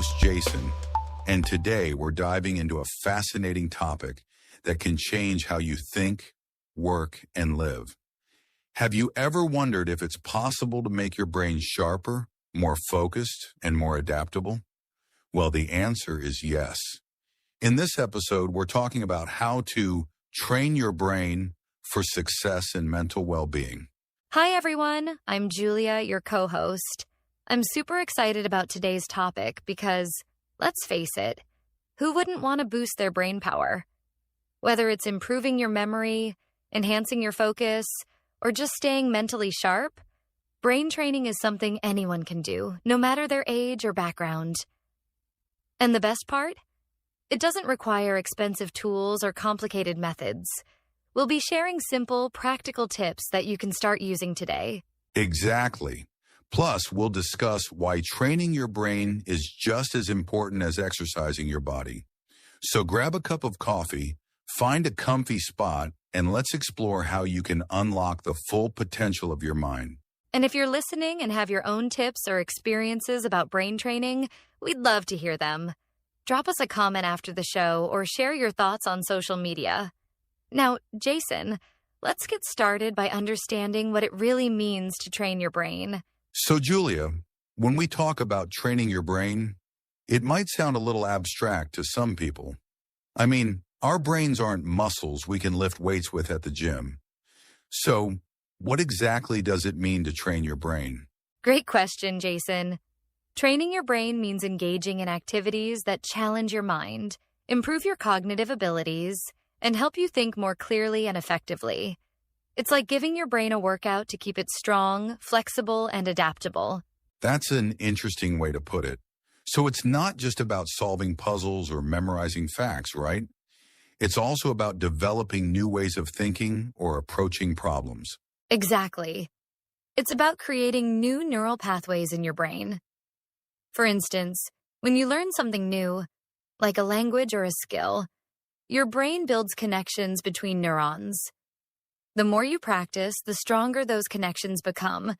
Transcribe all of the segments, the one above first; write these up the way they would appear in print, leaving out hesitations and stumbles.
host, Jason, and today we're diving into a fascinating topic that can change how you think, work, and live. Have you ever wondered if it's possible to make your brain sharper, more focused, and more adaptable? Well, the answer is yes. In this episode, we're talking about how to train your brain for success and mental well-being. Hi, everyone. I'm Julia, your co-host. I'm super excited about today's topic because, let's face it, who wouldn't want to boost their brain power? Whether it's improving your memory, enhancing your focus, or just staying mentally sharp, brain training is something anyone can do, no matter their age or background. And the best part? It doesn't require expensive tools or complicated methods. We'll be sharing simple, practical tips that you can start using today. Exactly. Plus, we'll discuss why training your brain is just as important as exercising your body. So grab a cup of coffee, find a comfy spot, and let's explore how you can unlock the full potential of your mind. And if you're listening and have your own tips or experiences about brain training, we'd love to hear them. Drop us a comment after the show or share your thoughts on social media. Now, Jason, let's get started by understanding what it really means to train your brain. So, Julia, when we talk about training your brain, it might sound a little abstract to some people. I mean, our brains aren't muscles we can lift weights with at the gym. So, what exactly does it mean to train your brain? Great question, Jason. Training your brain means engaging in activities that challenge your mind, improve your cognitive abilities, and help you think more clearly and effectively. It's like giving your brain a workout to keep it strong, flexible, and adaptable. That's an interesting way to put it. So it's not just about solving puzzles or memorizing facts, right? It's also about developing new ways of thinking or approaching problems. Exactly. It's about creating new neural pathways in your brain. For instance, when you learn something new, like a language or a skill, your brain builds connections between neurons. The more you practice, the stronger those connections become,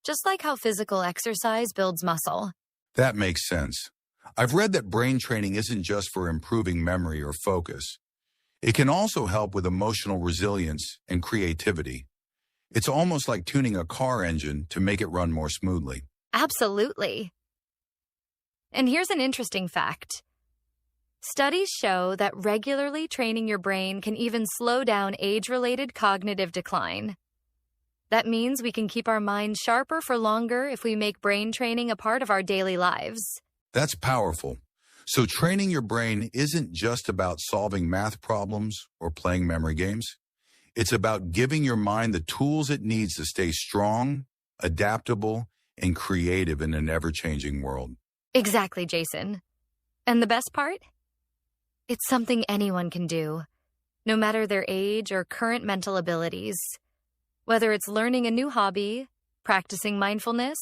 just like how physical exercise builds muscle. That makes sense. I've read that brain training isn't just for improving memory or focus. It can also help with emotional resilience and creativity. It's almost like tuning a car engine to make it run more smoothly. Absolutely. And here's an interesting fact. Studies show that regularly training your brain can even slow down age-related cognitive decline. That means we can keep our minds sharper for longer if we make brain training a part of our daily lives. That's powerful. So training your brain isn't just about solving math problems or playing memory games. It's about giving your mind the tools it needs to stay strong, adaptable, and creative in an ever-changing world. Exactly, Jason. And the best part? It's something anyone can do, no matter their age or current mental abilities. Whether it's learning a new hobby, practicing mindfulness,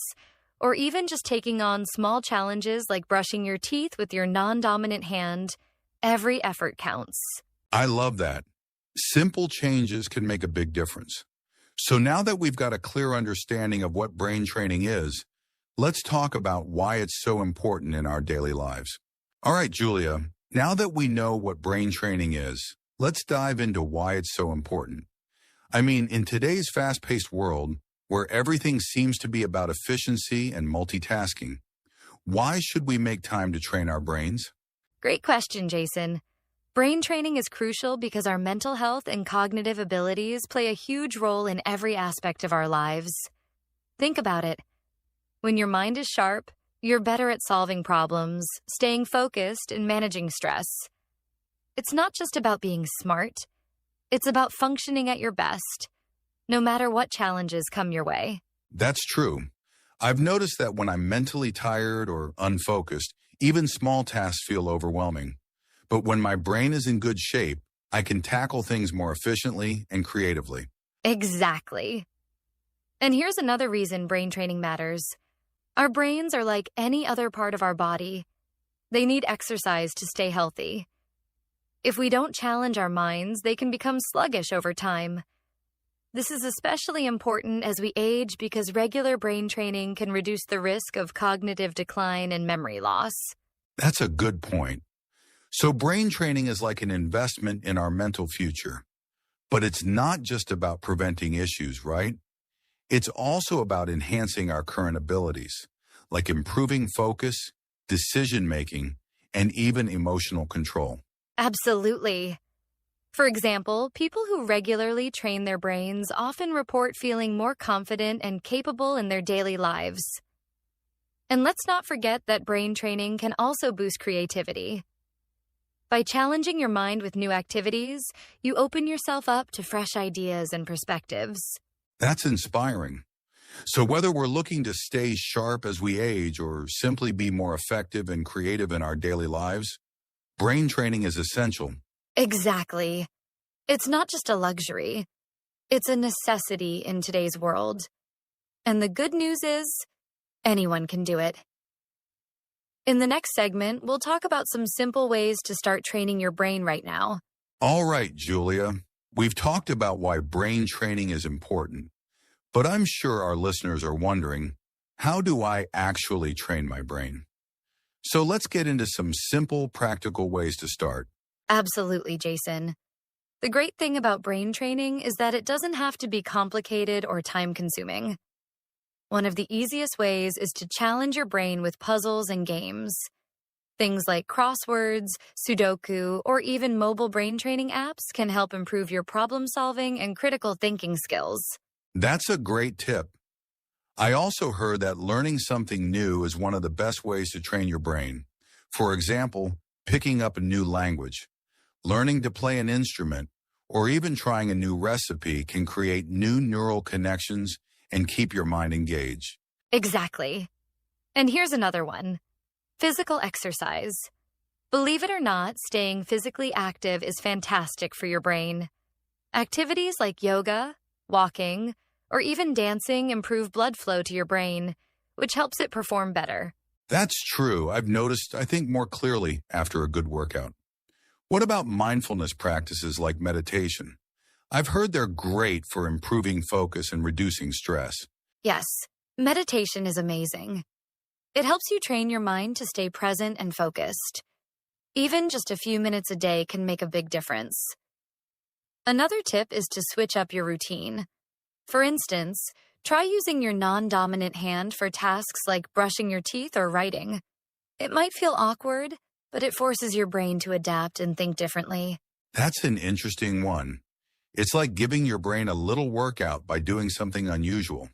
or even just taking on small challenges like brushing your teeth with your non-dominant hand, every effort counts. I love that. Simple changes can make a big difference. So now that we've got a clear understanding of what brain training is, let's talk about why it's so important in our daily lives. All right, Julia, now that we know what brain training is, let's dive into why it's so important. I mean, in today's fast-paced world, where everything seems to be about efficiency and multitasking, why should we make time to train our brains? Great question, Jason. Brain training is crucial because our mental health and cognitive abilities play a huge role in every aspect of our lives. Think about it. When your mind is sharp, you're better at solving problems, staying focused, and managing stress. It's not just about being smart. It's about functioning at your best, no matter what challenges come your way. That's true. I've noticed that when I'm mentally tired or unfocused, even small tasks feel overwhelming. But when my brain is in good shape, I can tackle things more efficiently and creatively. Exactly. And here's another reason brain training matters. Our brains are like any other part of our body. They need exercise to stay healthy. If we don't challenge our minds, they can become sluggish over time. This is especially important as we age because regular brain training can reduce the risk of cognitive decline and memory loss. That's a good point. So brain training is like an investment in our mental future. But it's not just about preventing issues, right? It's also about enhancing our current abilities, like improving focus, decision-making, and even emotional control. Absolutely. For example, people who regularly train their brains often report feeling more confident and capable in their daily lives. And let's not forget that brain training can also boost creativity. By challenging your mind with new activities, you open yourself up to fresh ideas and perspectives. That's inspiring. So whether we're looking to stay sharp as we age or simply be more effective and creative in our daily lives, brain training is essential. Exactly. It's not just a luxury. It's a necessity in today's world. And the good news is, anyone can do it. In the next segment, we'll talk about some simple ways to start training your brain right now. All right, Julia. We've talked about why brain training is important, but I'm sure our listeners are wondering, how do I actually train my brain? So let's get into some simple, practical ways to start. Absolutely, Jason. The great thing about brain training is that it doesn't have to be complicated or time-consuming. One of the easiest ways is to challenge your brain with puzzles and games. Things like crosswords, Sudoku, or even mobile brain training apps can help improve your problem-solving and critical thinking skills. That's a great tip. I also heard that learning something new is one of the best ways to train your brain. For example, picking up a new language, learning to play an instrument, or even trying a new recipe can create new neural connections and keep your mind engaged. Exactly. And here's another one. Physical exercise. Believe it or not, staying physically active is fantastic for your brain. Activities like yoga, walking, or even dancing improve blood flow to your brain, which helps it perform better. That's true. I've noticed I think more clearly after a good workout. What about mindfulness practices like meditation? I've heard they're great for improving focus and reducing stress. Yes, meditation is amazing. It helps you train your mind to stay present and focused. Even just a few minutes a day can make a big difference. Another tip is to switch up your routine. For instance, try using your non-dominant hand for tasks like brushing your teeth or writing. It might feel awkward, but it forces your brain to adapt and think differently. That's an interesting one. It's like giving your brain a little workout by doing something unusual.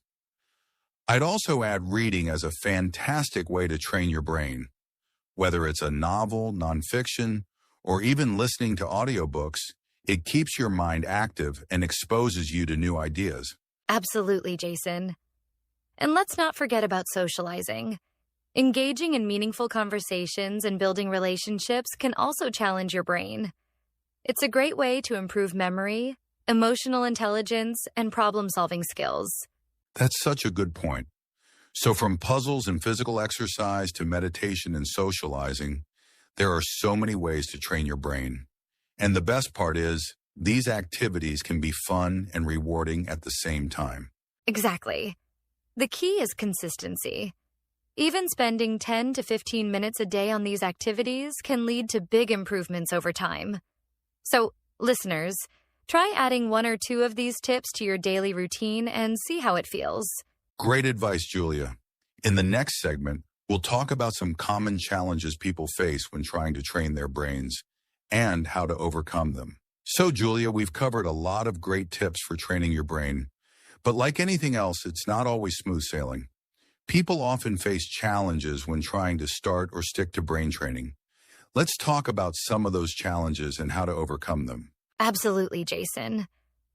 I'd also add reading as a fantastic way to train your brain. Whether it's a novel, nonfiction, or even listening to audiobooks, it keeps your mind active and exposes you to new ideas. Absolutely, Jason. And let's not forget about socializing. Engaging in meaningful conversations and building relationships can also challenge your brain. It's a great way to improve memory, emotional intelligence, and problem-solving skills. That's such a good point. So from puzzles and physical exercise to meditation and socializing, there are so many ways to train your brain. And the best part is, these activities can be fun and rewarding at the same time. Exactly. The key is consistency. Even spending 10 to 15 minutes a day on these activities can lead to big improvements over time. So, listeners, try adding one or two of these tips to your daily routine and see how it feels. Great advice, Julia. In the next segment, we'll talk about some common challenges people face when trying to train their brains and how to overcome them. So, Julia, we've covered a lot of great tips for training your brain, but like anything else, it's not always smooth sailing. People often face challenges when trying to start or stick to brain training. Let's talk about some of those challenges and how to overcome them. Absolutely, Jason.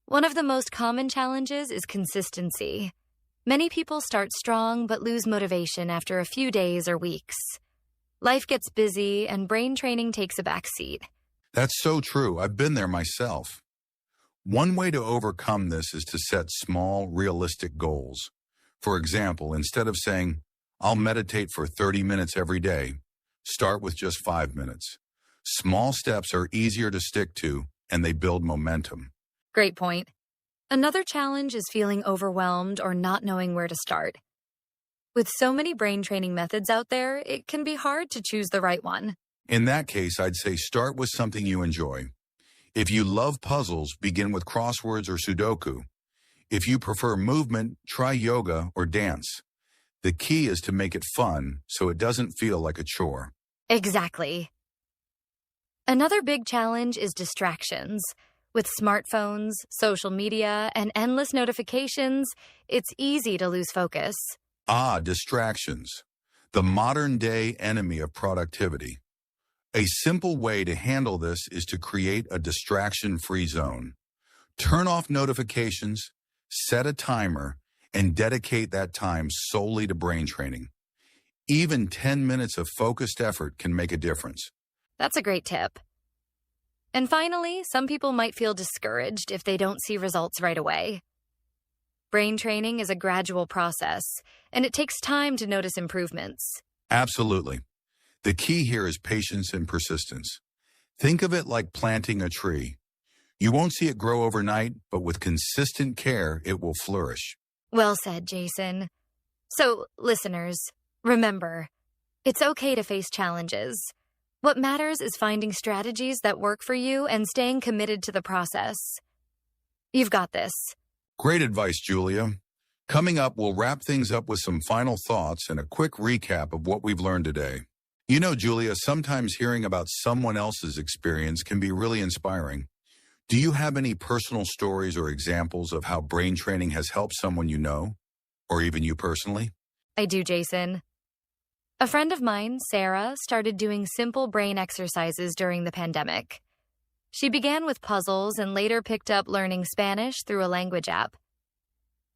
One of the most common challenges is consistency. Many people start strong but lose motivation after a few days or weeks. Life gets busy and brain training takes a backseat. That's so true. I've been there myself. One way to overcome this is to set small, realistic goals. For example, instead of saying, I'll meditate for 30 minutes every day, start with just 5 minutes. Small steps are easier to stick to, and they build momentum. Great point. Another challenge is feeling overwhelmed or not knowing where to start. With so many brain training methods out there, it can be hard to choose the right one. In that case, I'd say start with something you enjoy. If you love puzzles, begin with crosswords or Sudoku. If you prefer movement, try yoga or dance. The key is to make it fun so it doesn't feel like a chore. Exactly. Another big challenge is distractions. With smartphones, social media, and endless notifications, it's easy to lose focus. Distractions. The modern-day enemy of productivity. A simple way to handle this is to create a distraction-free zone. Turn off notifications, set a timer, and dedicate that time solely to brain training. Even 10 minutes of focused effort can make a difference. That's a great tip. And finally, some people might feel discouraged if they don't see results right away. Brain training is a gradual process, and it takes time to notice improvements. Absolutely. The key here is patience and persistence. Think of it like planting a tree. You won't see it grow overnight, but with consistent care, it will flourish. Well said, Jason. So, listeners, remember, it's okay to face challenges. What matters is finding strategies that work for you and staying committed to the process. You've got this. Great advice, Julia. Coming up, we'll wrap things up with some final thoughts and a quick recap of what we've learned today. You know, Julia, sometimes hearing about someone else's experience can be really inspiring. Do you have any personal stories or examples of how brain training has helped someone you know, or even you personally? I do, Jason. A friend of mine, Sarah, started doing simple brain exercises during the pandemic. She began with puzzles and later picked up learning Spanish through a language app.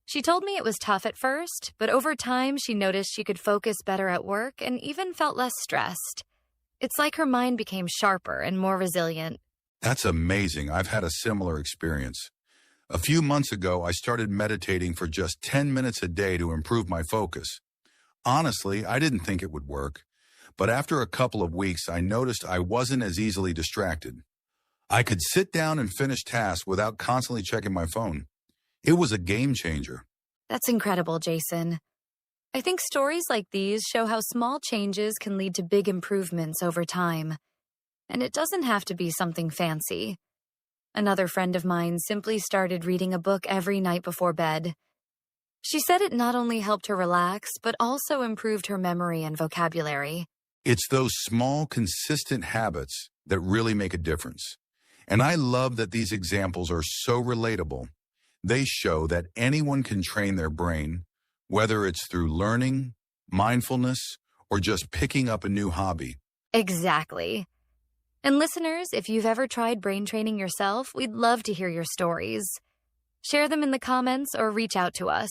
She told me it was tough at first, but over time she noticed she could focus better at work and even felt less stressed. It's like her mind became sharper and more resilient. That's amazing. I've had a similar experience. A few months ago, I started meditating for just 10 minutes a day to improve my focus. Honestly, I didn't think it would work, but after a couple of weeks, I noticed I wasn't as easily distracted. I could sit down and finish tasks without constantly checking my phone. It was a game changer. That's incredible, Jason. I think stories like these show how small changes can lead to big improvements over time. And it doesn't have to be something fancy. Another friend of mine simply started reading a book every night before bed. She said it not only helped her relax, but also improved her memory and vocabulary. It's those small, consistent habits that really make a difference. And I love that these examples are so relatable. They show that anyone can train their brain, whether it's through learning, mindfulness, or just picking up a new hobby. Exactly. And listeners, if you've ever tried brain training yourself, we'd love to hear your stories. Share them in the comments or reach out to us.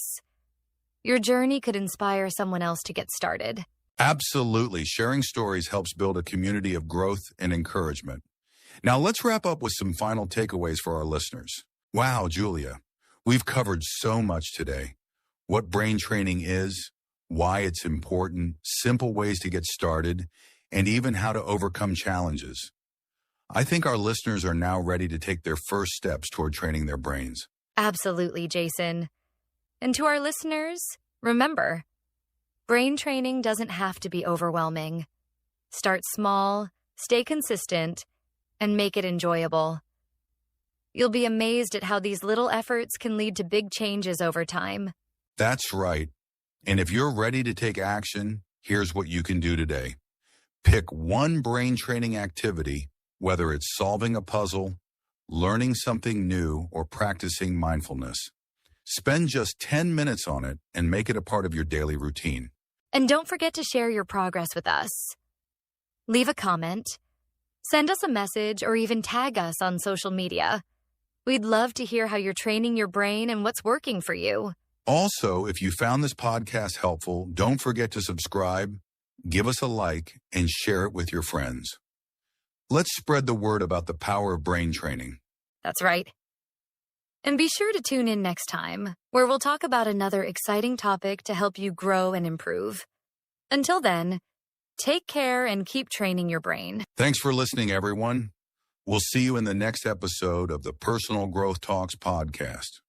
Your journey could inspire someone else to get started. Absolutely. Sharing stories helps build a community of growth and encouragement. Now let's wrap up with some final takeaways for our listeners. Wow, Julia, we've covered so much today. What brain training is, why it's important, simple ways to get started, and even how to overcome challenges. I think our listeners are now ready to take their first steps toward training their brains. Absolutely, Jason. And to our listeners, remember, brain training doesn't have to be overwhelming. Start small, stay consistent, and make it enjoyable. You'll be amazed at how these little efforts can lead to big changes over time. That's right. And if you're ready to take action, here's what you can do today. Pick one brain training activity, whether it's solving a puzzle, learning something new, or practicing mindfulness. Spend just 10 minutes on it and make it a part of your daily routine. And don't forget to share your progress with us. Leave a comment, send us a message, or even tag us on social media. We'd love to hear how you're training your brain and what's working for you. Also, if you found this podcast helpful, don't forget to subscribe, give us a like, and share it with your friends. Let's spread the word about the power of brain training. That's right. And be sure to tune in next time, where we'll talk about another exciting topic to help you grow and improve. Until then, take care and keep training your brain. Thanks for listening, everyone. We'll see you in the next episode of the Personal Growth Talks podcast.